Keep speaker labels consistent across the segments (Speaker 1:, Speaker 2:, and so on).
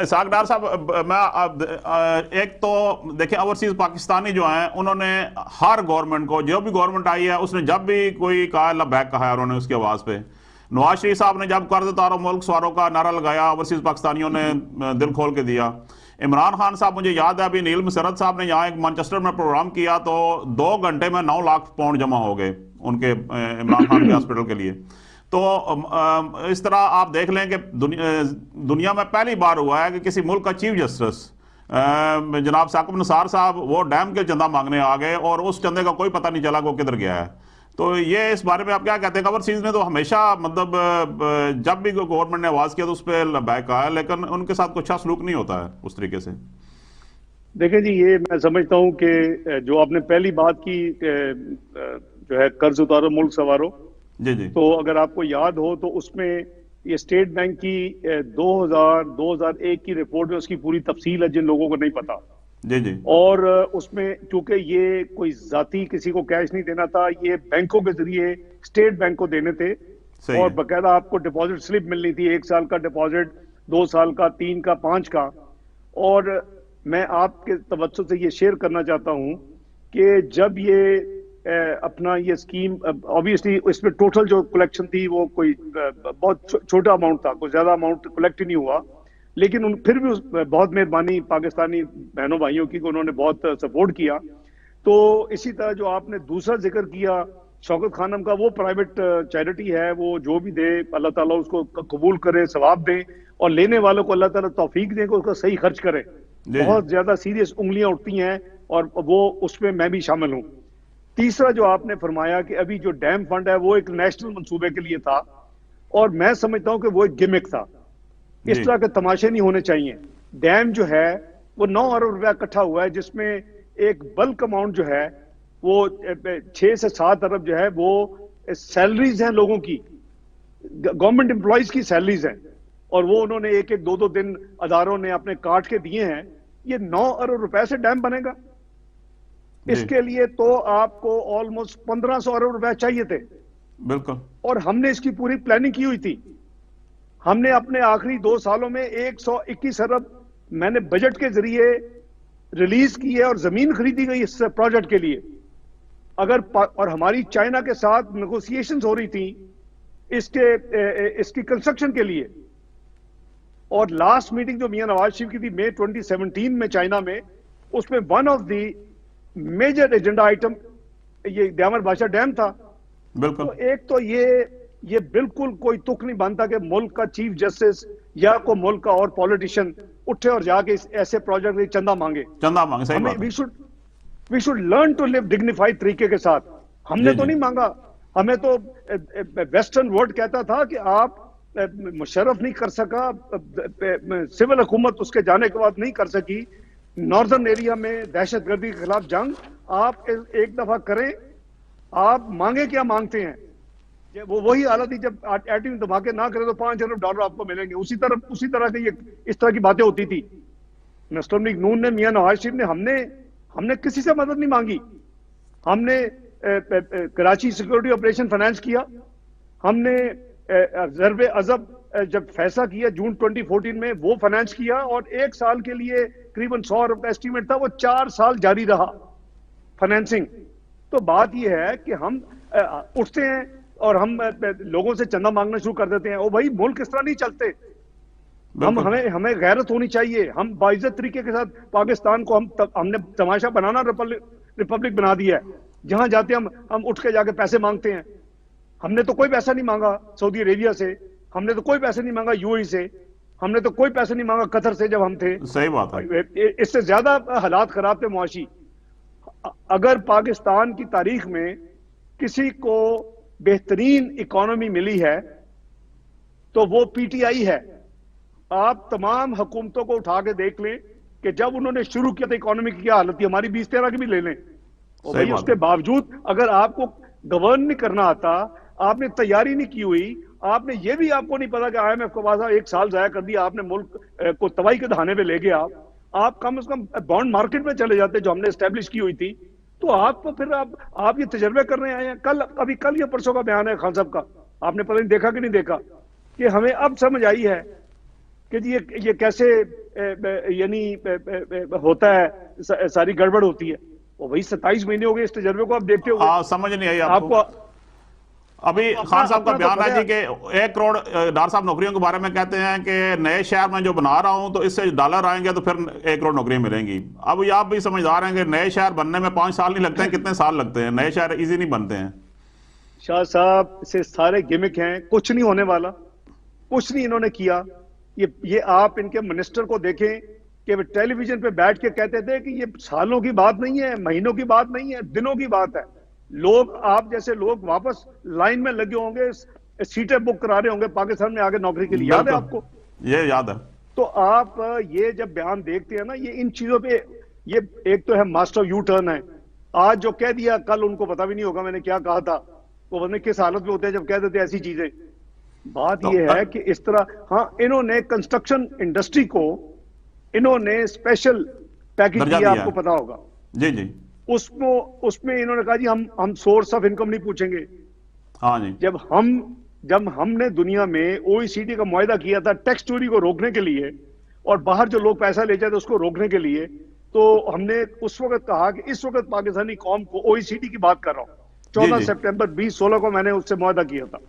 Speaker 1: Isaac डार साहब, एक तो देखिए, ओवरसीज पाकिस्तानी जो हैं उन्होंने हर गवर्नमेंट को, जो भी गवर्नमेंट आई है उसने जब भी कोई कहा लबैक कहा है उन्होंने उसकी आवाज पे। नवाज शरीफ साहब ने जब कर्ज उतारो मुल्क सवारों का नारा लगाया, ओवरसीज पाकिस्तानियों ने दिल खोल के दिया। इमरान खान साहब, मुझे याद है अभी नील मसरत साहब ने यहाँ एक मैनचेस्टर में प्रोग्राम किया तो 2 घंटे में 9 लाख पाउंड जमा हो गए उनके इमरान खान के हॉस्पिटल के लिए। तो इस तरह आप देख लें कि दुनिया में पहली बार हुआ है कि किसी मुल्क का चीफ जस्टिस जनाब साकिब निसार साहब वो डैम के चंदा मांगने आ गए और उस चंदे का कोई पता नहीं चला वो किधर गया है। तो ये इस बारे में आप क्या कहते हैं? ओवरसीज ने तो हमेशा मतलब जब भी गवर्नमेंट ने आवाज किया तो उस पर बैक आया, लेकिन उनके साथ कुछ अच्छा सलूक नहीं होता है उस तरीके से।
Speaker 2: देखिए जी, ये मैं समझता हूँ कि जो आपने पहली बात की जो है कर्ज उतारो मुल्क सवारो,
Speaker 1: जी जी,
Speaker 2: तो अगर आपको याद हो तो उसमें ये स्टेट बैंक की 2001 की रिपोर्ट में उसकी पूरी तफसील है जिन लोगों को नहीं पता।
Speaker 1: जी जी,
Speaker 2: और उसमें क्योंकि ये कोई जाती किसी को कैश नहीं देना था, ये बैंकों के जरिए स्टेट बैंक को देने थे।
Speaker 1: सही
Speaker 2: और
Speaker 1: है।
Speaker 2: बाकायदा आपको डिपॉजिट स्लिप मिलनी थी, 1 साल का डिपॉजिट, 2 साल का, 3 का, 5 का। और मैं आपके तवज्जो से ये शेयर करना चाहता हूं कि जब ये अपना ये स्कीम, ऑब्वियसली इसमें टोटल जो कलेक्शन थी वो कोई बहुत छोटा अमाउंट था, कोई ज्यादा अमाउंट कलेक्ट ही नहीं हुआ, लेकिन फिर भी बहुत मेहरबानी पाकिस्तानी बहनों भाइयों की, उन्होंने बहुत सपोर्ट किया। तो इसी तरह जो आपने दूसरा जिक्र किया शौकत खानम का, वो प्राइवेट चैरिटी है, वो जो भी दे अल्लाह ताला उसको कबूल करे, सवाब दे, और लेने वालों को अल्लाह ताला तौफीक दे कि उसका सही खर्च करे। बहुत ज्यादा सीरियस उंगलियां उठती हैं और वो उसमें मैं भी शामिल हूं। तीसरा जो आपने फरमाया कि अभी जो डैम फंड है वो एक नेशनल मंसूबे के लिए था, और मैं समझता हूं कि वो एक गिमिक था। इस तरह के तमाशे नहीं होने चाहिए। डैम जो है वो 9 अरब रुपया इकट्ठा हुआ है, जिसमें एक बल्क अमाउंट जो है वो 6 से 7 अरब जो है वो सैलरीज हैं लोगों की, गवर्नमेंट एम्प्लॉयज की सैलरीज हैं, और वो उन्होंने एक एक 2-2 दिन अदारों ने अपने काट के दिए हैं। ये 9 अरब रुपए से डैम बनेगा? इसके लिए तो आपको ऑलमोस्ट 1500 अरब रुपए चाहिए थे।
Speaker 1: बिल्कुल।
Speaker 2: और हमने इसकी पूरी प्लानिंग की हुई थी। हमने अपने आखिरी 2 सालों में 121 अरब मैंने बजट के जरिए रिलीज की है, और जमीन खरीदी गई इस प्रोजेक्ट के लिए। और हमारी चाइना के साथ नेगोशिएशंस हो रही थी इसकी कंस्ट्रक्शन के लिए। और लास्ट मीटिंग जो मियां नवाज शरीफ की थी मई 2017 में चाइना में, उसमें one of the major agenda item ये दयामर बादशाह डैम था।
Speaker 1: बिल्कुल।
Speaker 2: तो एक तो ये बिल्कुल कोई तुक नहीं बनता कि मुल्क का चीफ जस्टिस या कोई मुल्क का और पॉलिटिशियन उठे और जाके ऐसे प्रोजेक्ट में चंदा मांगे।
Speaker 1: सही बात है।
Speaker 2: We should learn to live dignified तरीके के साथ। हमने तो नहीं मांगा। हमें तो वेस्टर्न वर्ल्ड कहता था कि आप मुशर्रफ नहीं कर सका, सिविल हुकूमत उसके जाने के बाद नहीं कर सकी, नॉर्दर्न एरिया में दहशतगर्दी के खिलाफ जंग आप एक दफा करें। आप मांगे क्या मांगते हैं? वो वही हालत थी जब एटमी धमाके ना करें तो $5 अरब आपको मिलेंगे। उसी तरह की इस तरह की बातें होती थी। मुस्लिम लीग नून ने, मियां नवाज शरीफ ने, हमने किसी से मदद नहीं मांगी। हमने कराची सिक्योरिटी ऑपरेशन फाइनेंस किया। हमने जरबे अजब जब फैसला किया जून 2014 में, वो फाइनेंस किया, और 1 साल के लिए करीबन 100 अरब का एस्टीमेट था, वो 4 साल जारी रहा फाइनेंसिंग। तो बात यह है कि हम उठते हैं और हम लोगों से चंदा मांगना शुरू कर देते हैं। ओ भाई, मुल्क इस तरह नहीं चलते। हमें गैरत होनी चाहिए। हम बाइज्जत तरीके के साथ पाकिस्तान को हमने तमाशा बनाना रिपब्लिक बना दिया है। जहां जाते हम उठ के जाके पैसे मांगते हैं। हमने तो कोई पैसा नहीं मांगा सऊदी अरेबिया से, हमने तो कोई पैसे नहीं मांगा यूएई से, हमने तो कोई पैसे नहीं मांगा कतर से जब हम थे।
Speaker 1: सही बात है।
Speaker 2: इससे ज्यादा हालात खराब थे मुआशी। अगर पाकिस्तान की तारीख में किसी को बेहतरीन इकोनॉमी मिली है तो वो पीटीआई है। आप तमाम हुकूमतों को उठा के देख लें कि जब उन्होंने शुरू किया था इकोनॉमी की क्या हालत थी। हमारी 2013 की भी ले लें, और भाई उसके बावजूद अगर आपको गवर्न नहीं करना आता, आपने तैयारी नहीं की हुई, आपने ये भी आपको नहीं पता कि IMF के पास 1 साल जाया कर दिया, आपने मुल्क को तबाही के दहाने पे ले गया। आप कम से कम बॉन्ड मार्केट में चले जाते जो हमने एस्टेब्लिश की हुई थी। तो आपको फिर आप ये तजर्बे करने आए हैं। कल ये परसों का बयान है खान साहब का, आपने पता नहीं देखा कि नहीं देखा, कि हमें अब समझ आई है कि जी ये कैसे यानी होता है, सारी गड़बड़ होती है। वो वही 27 महीने हो गए इस तजर्बे को आप देखते हुए।
Speaker 1: समझ नहीं आई आपको?
Speaker 2: आपको
Speaker 1: अभी
Speaker 2: अपना
Speaker 1: खान साहब का
Speaker 2: अपना तो
Speaker 1: बयान है
Speaker 2: पता
Speaker 1: जी कि 1 करोड़ डार साहब नौकरियों के बारे में कहते हैं कि नए शहर में जो बना रहा हूं तो इससे डॉलर आएंगे तो फिर 1 करोड़ नौकरियां मिलेंगी। अब ये आप भी समझदार हैं कि नए शहर बनने में 5 साल नहीं लगते हैं, कितने साल लगते हैं? नए शहर इजी नहीं बनते हैं।
Speaker 2: शाह साहब से सारे गिमिक हैं, कुछ नहीं होने वाला, कुछ नहीं इन्होंने किया। ये आप इनके मिनिस्टर को देखें कि वे टेलीविजन पे बैठ के कहते थे कि ये सालों की बात नहीं है, महीनों की बात नहीं है, दिनों की बात है। लोग, आप जैसे लोग वापस लाइन में लगे होंगे, सीटें बुक करा रहे होंगे पाकिस्तान में आगे नौकरी के लिए। याद है आपको?
Speaker 1: ये याद है।
Speaker 2: तो आप ये जब बयान देखते हैं ना, ये इन चीजों पे, ये एक तो है मास्टर यू टर्न है। आज जो कह दिया कल उनको पता भी नहीं होगा मैंने क्या कहा था। वो पता नहीं किस हालत में होते हैं जब कह देते हैं ऐसी चीजें। बात
Speaker 1: तो
Speaker 2: ये है कि इस तरह, हाँ, इन्होंने कंस्ट्रक्शन इंडस्ट्री को इन्होंने स्पेशल पैकेज
Speaker 1: दर्जा
Speaker 2: दिया,
Speaker 1: दिया
Speaker 2: आपको
Speaker 1: है।
Speaker 2: पता होगा।
Speaker 1: जी जी।
Speaker 2: उसमें इन्होंने कहा जी हम सोर्स ऑफ इनकम नहीं पूछेंगे।
Speaker 1: हाँ जी।
Speaker 2: जब हमने दुनिया में ओईसीडी का मुआहदा किया था टैक्स चोरी को रोकने के लिए और बाहर जो लोग पैसा ले जाते उसको रोकने के लिए, तो हमने उस वक्त कहा कि इस वक्त पाकिस्तानी कौम को, ओईसीडी की बात कर रहा हूं, 14 सितंबर 2016 को मैंने उससे मुआहदा किया था।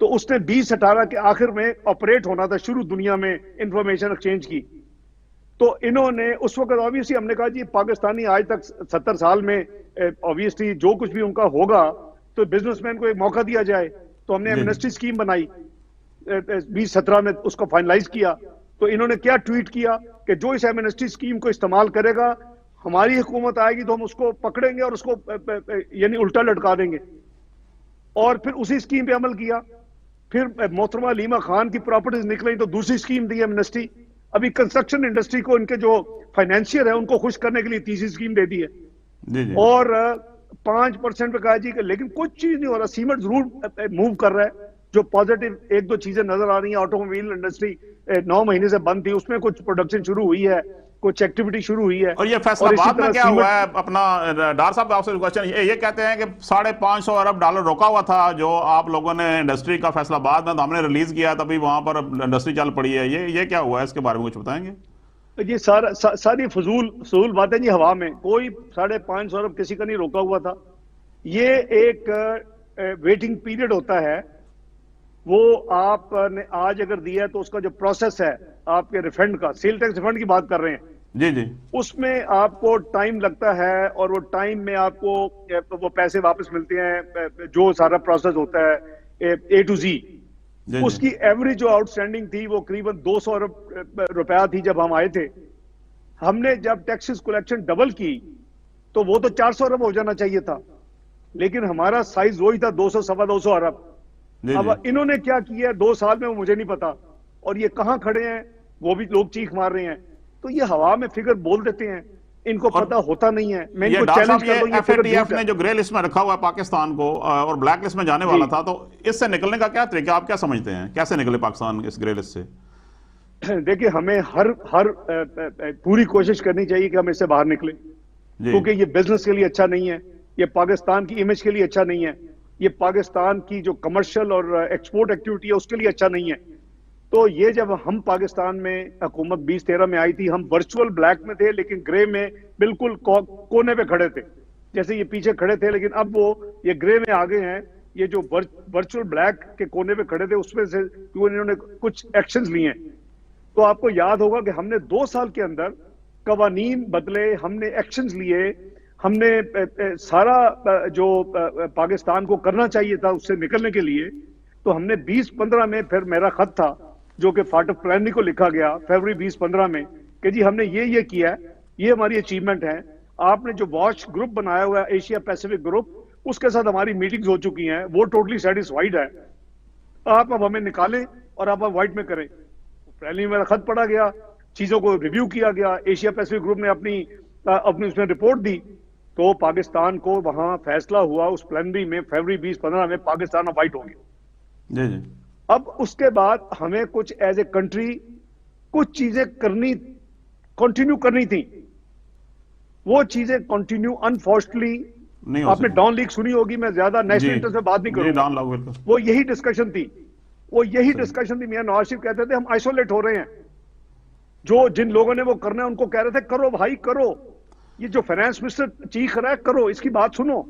Speaker 2: तो उसने 2018 के आखिर में ऑपरेट होना था शुरू दुनिया में इंफॉर्मेशन एक्सचेंज की। तो इन्होंने उस वक्त ऑब्वियसली हमने कहा जी पाकिस्तानी आज तक 70 साल में ऑब्वियसली जो कुछ भी उनका होगा तो बिजनेसमैन को एक मौका दिया जाए। तो हमने एमनेस्टी स्कीम बनाई 2017 में, उसको फाइनलाइज किया। तो इन्होंने क्या ट्वीट किया कि जो इस एमनेस्टी स्कीम को इस्तेमाल करेगा, हमारी हुकूमत आएगी तो हम उसको पकड़ेंगे और उसको यानी उल्टा लटका देंगे। और फिर उसी स्कीम पे अमल किया। फिर मोहतरमा लीमा खान की प्रॉपर्टीज निकली तो दूसरी स्कीम दी एमनेस्टी। अभी कंस्ट्रक्शन इंडस्ट्री को, इनके जो फाइनेंशियर है उनको खुश करने के लिए तीसरी स्कीम दे दी है।
Speaker 1: जी जी।
Speaker 2: और 5% पे कहा जी कि लेकिन कुछ चीज नहीं हो रहा। सीमेंट जरूर मूव कर रहा है, जो पॉजिटिव एक दो चीजें नजर आ रही हैं। ऑटोमोबाइल इंडस्ट्री 9 महीने से बंद थी, उसमें कुछ प्रोडक्शन शुरू हुई है, कुछ एक्टिविटी शुरू हुई है।
Speaker 1: और ये फैसला बाद में क्या हुआ है अपना डार साहब आपसे क्वेश्चन, ये कहते हैं कि 550 अरब डॉलर रोका हुआ था जो आप लोगों ने इंडस्ट्री का फैसला बाद में तो हमने रिलीज किया, तभी वहां पर इंडस्ट्री चल पड़ी है। ये क्या हुआ है, इसके बारे में कुछ बताएंगे?
Speaker 2: ये सारी फजूल बातें जी हवा में। कोई 550 अरब किसी का नहीं रोका हुआ था। ये एक वेटिंग पीरियड होता है, वो आपने आज अगर दिया है तो उसका जो प्रोसेस है आपके रिफंड का, सेल टैक्स रिफंड की बात कर रहे हैं
Speaker 1: जी जी,
Speaker 2: उसमें आपको टाइम लगता है और वो टाइम में आपको वो पैसे वापस मिलते हैं। जो सारा प्रोसेस होता है A to Z, उसकी एवरेज जो आउटस्टैंडिंग थी वो करीबन 200 अरब रुपया थी जब हम आए थे। हमने जब टैक्सेस कलेक्शन डबल की तो वो तो 400 अरब हो जाना चाहिए था, लेकिन हमारा साइज वही था 200 सवा 200 अरब। अब इन्होंने क्या किया 2 साल में वो मुझे नहीं पता, और ये कहां खड़े हैं वो भी लोग चीख मार रहे हैं। तो ये हवा में फिगर बोल देते हैं, इनको पता होता नहीं है। मैं इनको चैलेंज कर दूं, ये
Speaker 1: FATF ने जो ग्रे लिस्ट में रखा हुआ है पाकिस्तान को और ब्लैक लिस्ट में जाने वाला था, तो इससे निकलने का क्या तरीका, आप क्या समझते हैं, कैसे निकले पाकिस्तान इस ग्रे लिस्ट से?
Speaker 2: देखिए, हमें हर पूरी कोशिश करनी चाहिए कि हम इससे बाहर निकले, क्योंकि ये बिजनेस के लिए अच्छा नहीं है, ये पाकिस्तान की इमेज के लिए अच्छा नहीं है, ये पाकिस्तान की जो कमर्शियल और एक्सपोर्ट एक्टिविटी है उसके लिए अच्छा नहीं है। तो ये जब हम पाकिस्तान में हुकूमत 2013 में आई थी, हम वर्चुअल ब्लैक में थे लेकिन ग्रे में बिल्कुल कोने पे खड़े थे, जैसे ये पीछे खड़े थे, लेकिन अब वो ये ग्रे में आ गए हैं। ये जो वर्चुअल ब्लैक के कोने पे खड़े थे उसमें से इन्होंने कुछ एक्शंस लिए हैं। तो आपको याद होगा कि हमने 2 साल के अंदर कवानीन बदले, हमने एक्शंस लिए, हमने सारा जो पाकिस्तान को करना चाहिए था उससे निकलने के लिए। तो हमने 2015 में, फिर मेरा खत था जो कि फार्ट ऑफ प्लानिंग को लिखा गया फरवरी 2015 में, कि जी हमने ये किया है, ये हमारी अचीवमेंट है। आपने जो वॉच ग्रुप बनाया हुआ है एशिया पैसिफिक ग्रुप, उसके साथ हमारी मीटिंग्स हो चुकी हैं, वो टोटली सेटिस्फाइड है। आप अब हमें निकालें और आप व्हाइट में करें। पहले मेरा खत पढ़ा गया, चीजों को रिव्यू किया गया, एशिया पैसिफिक ग्रुप ने अपनी उसमें रिपोर्ट दी, तो पाकिस्तान को वहां फैसला हुआ उस प्लेनरी में फरवरी 2015 में पाकिस्तान व्हाइट हो गया।
Speaker 1: जी जी।
Speaker 2: अब उसके बाद हमें कुछ एज ए कंट्री कुछ चीजें कंटिन्यू करनी थी। वो चीजें कंटिन्यू अनफॉर्चुनेटली, आपने डॉन लीग सुनी होगी, मैं ज्यादा नेशनल इंटरेस्ट में बात नहीं करूंगा। वो यही डिस्कशन थी, मियां नवाज शरीफ कहते थे हम आइसोलेट हो रहे हैं, जो जिन लोगों ने वो करना है उनको कह रहे थे करो भाई करो, ये जो फाइनेंस मिनिस्टर चीख रहा है करो, इसकी बात सुनो।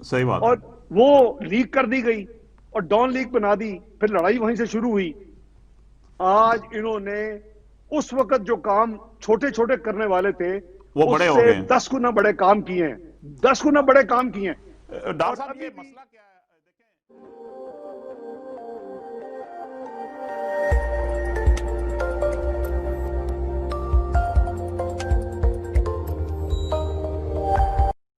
Speaker 1: सही बात है।
Speaker 2: और वो लीक कर दी गई और डॉन लीक बना दी, फिर लड़ाई वहीं से शुरू हुई। आज इन्होंने उस वक्त जो काम छोटे छोटे करने वाले थे
Speaker 1: वो बड़े हो
Speaker 2: उससे
Speaker 1: गए।
Speaker 2: 10 गुना बड़े काम किए हैं, 10 गुना बड़े काम किए हैं।
Speaker 1: डॉक्टर साहब
Speaker 2: अभी
Speaker 1: ये
Speaker 2: भी
Speaker 1: मसला क्या है, देखें